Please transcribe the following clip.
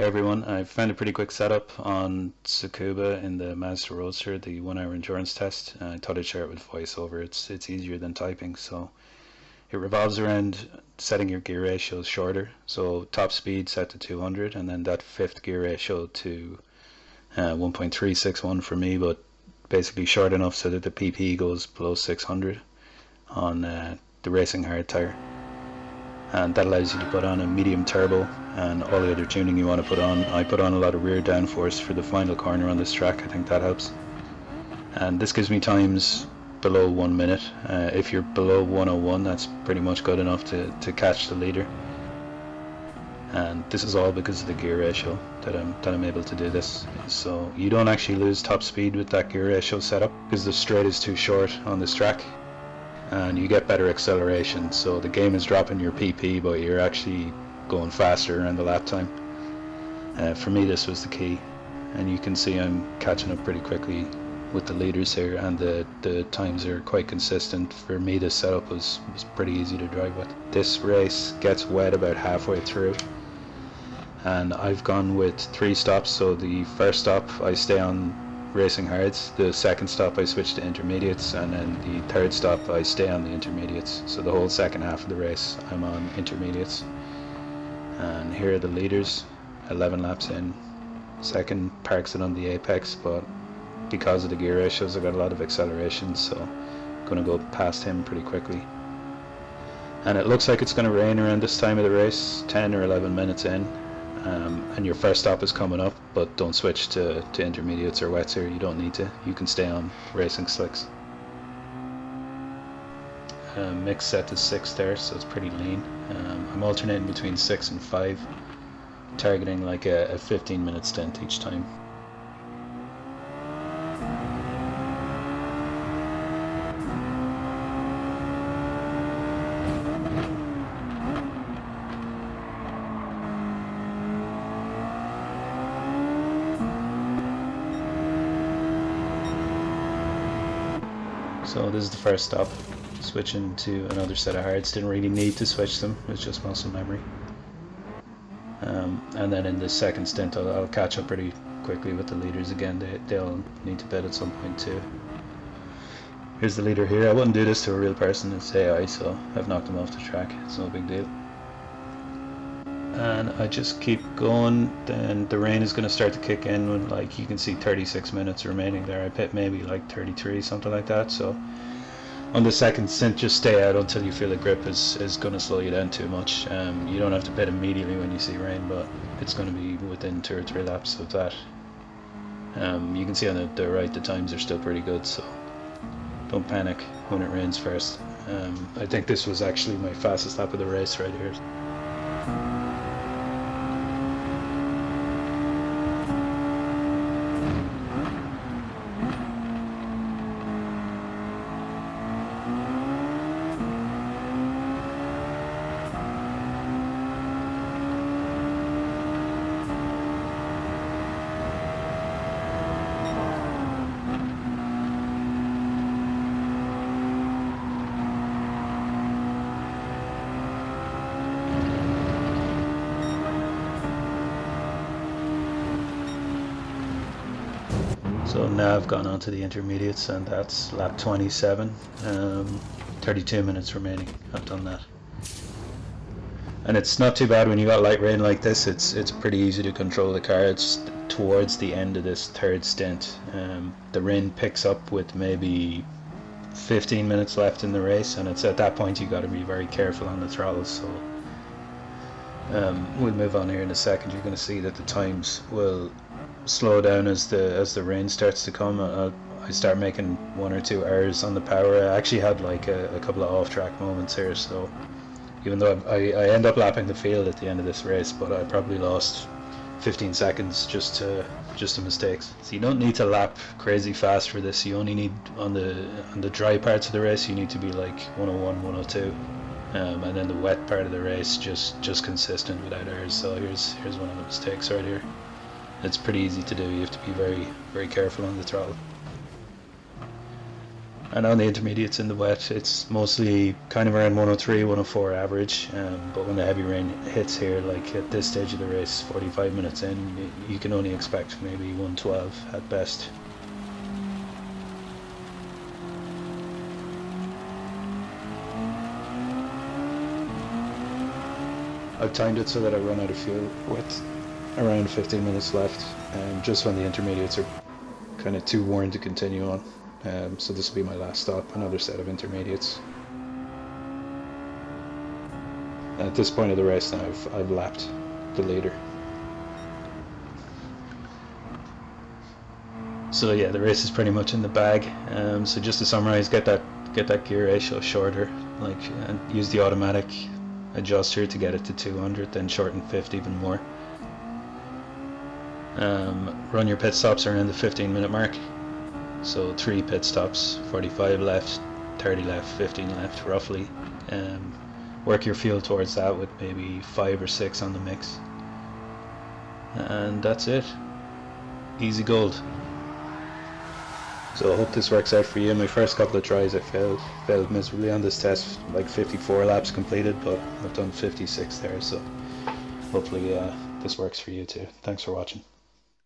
Hey everyone, I found a pretty quick setup on Tsukuba in the Mazda Roadster, the 1 hour endurance test. I thought I'd share it with voiceover. It's easier than typing, so it revolves around setting your gear ratios shorter. So top speed set to 200, and then that fifth gear ratio to 1.361 for me, but basically short enough so that the PP goes below 600 on the racing hard tire. And that allows you to put on a medium turbo and all the other tuning you want to put on. I put on a lot of rear downforce for the final corner on this track. I think that helps. And this gives me times below 1 minute. If you're below 101, that's pretty much good enough to catch the leader. And this is all because of the gear ratio that I'm able to do this. So you don't actually lose top speed with that gear ratio setup because the straight is too short on this track. And you get better acceleration, so the game is dropping your PP, but you're actually going faster around the lap time. For me, this was the key, and you can see I'm catching up pretty quickly with the leaders here, and the times are quite consistent. For me, this setup was pretty easy to drive with. This race gets wet about halfway through, and I've gone with 3 stops. So the first stop I stay on racing hards, the second stop I switch to intermediates, and then the third stop I stay on the intermediates. So the whole second half of the race I'm on intermediates. And here are the leaders, 11 laps in. Second parks it on the apex, but because of the gear ratios I got a lot of acceleration, so I'm going to go past him pretty quickly. And it looks like it's going to rain around this time of the race, 10 or 11 minutes in. And your first stop is coming up, but don't switch to intermediates or wets here. You don't need to. You can stay on racing slicks. Mix set to 6 there, so it's pretty lean. I'm alternating between 6 and 5, targeting like a 15-minute stint each time. So this is the first stop, switching to another set of hards. Didn't really need to switch them, it was just muscle memory. And then in the second stint I'll catch up pretty quickly with the leaders again. They'll need to bid at some point too. Here's the leader here. I wouldn't do this to a real person, it's AI, so I've knocked him off the track, it's no big deal. And I just keep going, then the rain is going to start to kick in when, like, you can see 36 minutes remaining there. I pit maybe like 33, something like that. So on the second stint, just stay out until you feel the grip is going to slow you down too much. You don't have to pit immediately when you see rain, but it's going to be within 2 or 3 laps of that. You can see on the right the times are still pretty good, so don't panic when it rains first. I think this was actually my fastest lap of the race right here. So now I've gone on to the intermediates, and that's lap 27, 32 minutes remaining. I've done that. And it's not too bad when you got light rain like this. It's pretty easy to control the car. It's towards the end of this third stint. The rain picks up with maybe 15 minutes left in the race, and it's at that point you got to be very careful on the throttles. So we'll move on here in a second. You're going to see that the times will slow down as the rain starts to come. I start making 1 or 2 errors on the power. I actually had like a couple of off-track moments here, so even though I end up lapping the field at the end of this race, but I probably lost 15 seconds just to mistakes. So you don't need to lap crazy fast for this. You only need on the dry parts of the race you need to be like 101, 102. And then the wet part of the race just consistent without errors. So here's one of the mistakes right here. It's pretty easy to do. You have to be very, very careful on the throttle. And on the intermediates in the wet, it's mostly kind of around 103, 104 average. But when the heavy rain hits here, like at this stage of the race, 45 minutes in, you can only expect maybe 112 at best. I've timed it so that I run out of fuel with around 15 minutes left, just when the intermediates are kind of too worn to continue on. So this will be my last stop, another set of intermediates. At this point of the race now, I've lapped the leader. So yeah, the race is pretty much in the bag. So just to summarize, get that gear ratio shorter, like, and use the automatic adjuster to get it to 200, then shorten 50 even more. Run your pit stops around the 15-minute mark. So 3 pit stops, 45 left, 30 left, 15 left, roughly. Work your fuel towards that with maybe 5 or 6 on the mix. And that's it. Easy gold. So I hope this works out for you. My first couple of tries I failed miserably on this test, like 54 laps completed, but I've done 56 there, so hopefully this works for you too. Thanks for watching.